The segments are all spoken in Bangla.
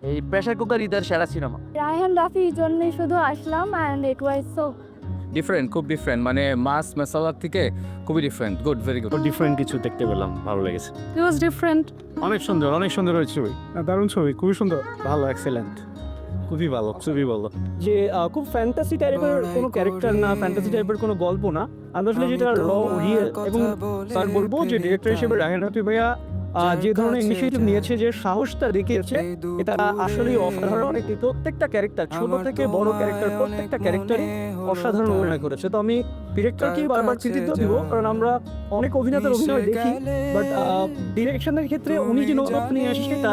এই প্রেসার কুকার ঈদের সেরা সিনেমা। রায়হান রাফির জন্যই শুধু আসলাম and it was so different, খুব ডিফারেন্ট, মানে মাছ মশলার থেকে খুবই different, good, very good. Different কিছু দেখতে পেলাম, ভালো লেগেছে। It was different. অনেক সুন্দর হয়েছে ছবি, দারুণ ছবি, খুবই সুন্দর, ভালো, এক্সেলেন্ট, খুবই ভালো, খুবই ভালো। যে খুব ফ্যান্টাসি টাইপের কোনো ক্যারেক্টার না, ফ্যান্টাসি টাইপের কোনো গল্প না, আসলে যেটা র রিয়েল। এবং স্যার বলবো যে ডিরেক্টর হিসেবে রায়হান রাফি ভাইয়া যে ধরনের ইনিশিয়েটিভ নিয়েছে, যে সাহসটা দেখিয়েছে, এটা আসলেই অসাধারণ। একটি প্রত্যেকটা ক্যারেক্টার, ছোট থেকে বড় ক্যারেক্টার, প্রত্যেকটা ক্যারেক্টারই অসাধারণ অভিনয় করেছে। তো আমি ডিরেক্টরকেই বারবার কৃতিত্ব দিব, কারণ আমরা অনেক অভিনেতার অভিনয় দেখি, বাট ডিরেকশনের ক্ষেত্রে উনি যে নতুন নিয়ে আসছে তা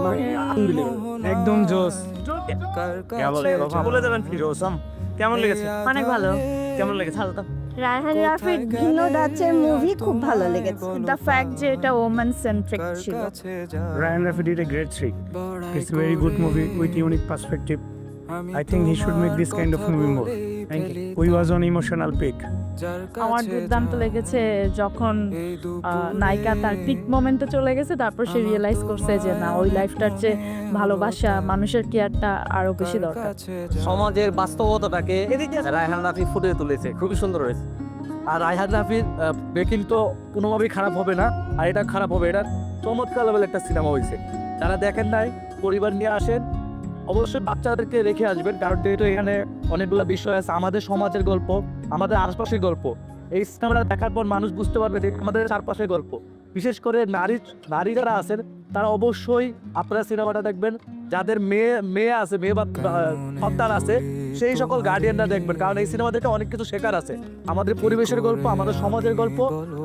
মানে আনবিলিভেবল, একদম জোস। বলে দেবেন ফিরোজম কেমন লেগেছে? অনেক ভালো। কেমন লেগেছে? হালকা রায়হান রাফির ভিন্ন ধাঁচের মুভি খুব ভালো লেগেছে। দ্য ফ্যাক্ট যে এটা ওম্যান সেন্ট্রিক ছিল। Ryan Rafi did a great trick. It's a very good movie with unique perspective. I think he should make this kind of movie more. Thank you. We was on emotional peak. আমার দুর্দান্ত লেগেছে যখন নায়িকা তার পিক মোমেন্টে চলে গেছে, তারপর সে রিয়েলাইজ করছে যে না, ওই লাইফটার চেয়ে ভালোবাসা, মানুষের কেয়ারটা আরো বেশি দরকার। সমাজের বাস্তবতাটাকে রায়হান রাফি ফুটিয়ে তুলেছে, খুবই সুন্দর হয়েছে। আর রায়হান রাফির বেকিং তো কোনোভাবেই খারাপ হবে না, আর এটা খারাপ হবে, এটা চমৎকার লেভেল একটা সিনেমা হয়েছে। যারা দেখেন নাই, পরিবার নিয়ে আসেন, অবশ্যই বাচ্চাদেরকে রেখে আসবেন, কারণ যেহেতু এখানে অনেকগুলো বিষয় আছে, আমাদের সমাজের গল্প, আমাদের আশপাশের গল্প। এই সিনেমাটা দেখার পর মানুষ বুঝতে পারবে যে আমাদের চারপাশের গল্প। বিশেষ করে নারী যারা আছেন, তারা অবশ্যই আপনারা সিনেমাটা দেখবেন। যাদের মেয়ে আছে, মেয়ে বা সন্তান আছে, সেই সকল গার্ডিয়ানরা দেখবেন, কারণ এই সিনেমা থেকে অনেক কিছু শেখার আছে। আমাদের পরিবেশের গল্প, আমাদের সমাজের গল্প,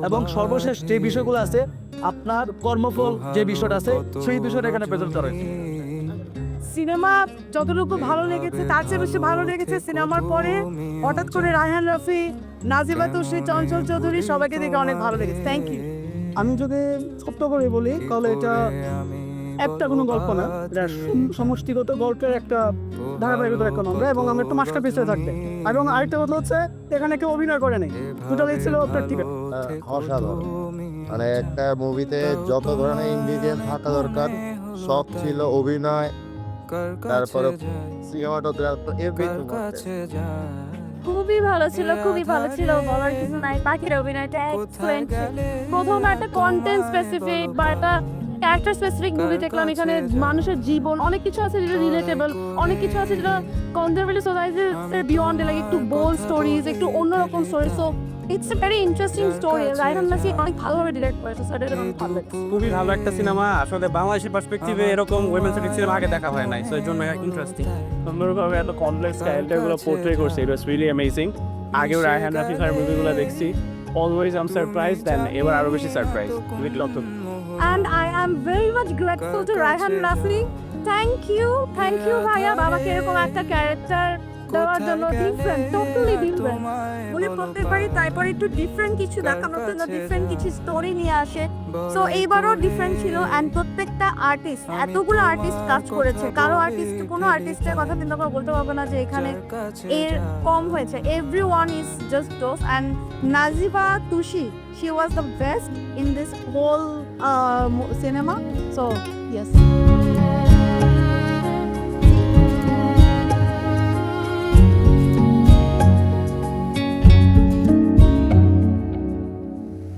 এবং সর্বশেষ যে বিষয়গুলো আছে, আপনার কর্মফল যে বিষয়টা আছে, সেই বিষয়টা এখানে প্রেজেন্ট করা হয়েছে। সিনেমা যতটুকু ভালো লেগেছে তার চেয়ে বেশি ভালো লেগেছে সিনেমার পরে হঠাৎ করে রায়হান রাফি, নাজিবা তুষি, চঞ্চল চৌধুরী সবাইকে দেখে অনেক ভালো লেগেছে। Thank you. আমি যদি ছোট্ট করে বলি তাহলে এটা একটা কোনো গল্প না, এটা সমষ্টিগত গল্পের একটা ধারাবাহিকতার একটা নম্বর, এবং আমরা একটু মাস্টার পিসে থাকবে। এবং আরেকটা কথা হচ্ছে, এখানে কেউ অভিনয় করে নেই, টোটালি ছিল প্র্যাকটিক্যাল। অসাধারণ, মানে একটা মুভিতে যত ধরনের ইনগ্রিডিয়েন্ট থাকা দরকার সব ছিল, অভিনয়, তারপরে সিনেমাটোগ্রাফি, এভরিথিং। খুবই ভালো ছিল, খুবই ভালো ছিল, বলার কিছু নাই। বাকির অভিনয়টা এক্সেলেন্ট। প্রথম একটা কন্টেন্ট স্পেসিফিক বা একটা ক্যারেক্টার স্পেসিফিক মুভি দেখলাম। এখানে মানুষের জীবন, অনেক কিছু আছে যেটা রিলেটেবল, অনেক কিছু আছে যেটা কনজারভেটিভ সোসাইটির বিয়ন্ড, লাইক একটু বোল্ড স্টোরিজ, একটু অন্যরকম story. So it's a very interesting story. Raihan Rafi অনেক ভালোভাবে ডিরেক্ট করেছে, সেটা অনেক ভালো লাগছে। খুবই ভালো একটা সিনেমা। আসলে বাংলাদেশের পার্সপেক্টিভে এরকম ওয়েমেন সেন্ট্রিক সিনেমা আগে দেখা হয় নাই, সো এর জন্য ইন্টারেস্টিং। সুন্দরভাবে এত কমপ্লেক্স ক্যারেক্টারগুলো পোর্ট্রে করছে, ইট ওয়াজ রিয়েলি অ্যামেজিং। আগেও রায়হান রাফি স্যার মুভিগুলো দেখছি, অলওয়েজ আই এম সারপ্রাইজড, দেন এবার আরো বেশি surprise with lot of. And I am very much grateful to Rayhan Rafi. Thank you ভাইয়া, বাবাকে এরকম একটা ক্যারেক্টার দেওয়ার জন্য। Different, totally different. উনি প্রত্যেকবারই তারপরে একটু ডিফারেন্ট কিছু দেখানোর জন্য ডিফারেন্ট কিছু স্টোরি নিয়ে আসে। সো এইবারও ডিফারেন্ট ছিল। অ্যান্ড প্রত্যেকটা আর্টিস্ট, এতগুলো আর্টিস্ট কাজ করেছে, কোনো আর্টিস্টের কথা চিন্তা করে বলতে পারবো না যে এখানে এর কম হয়েছে। Everyone is just dose. And Najiba Tushi, she was the best in this whole cinema. So yes.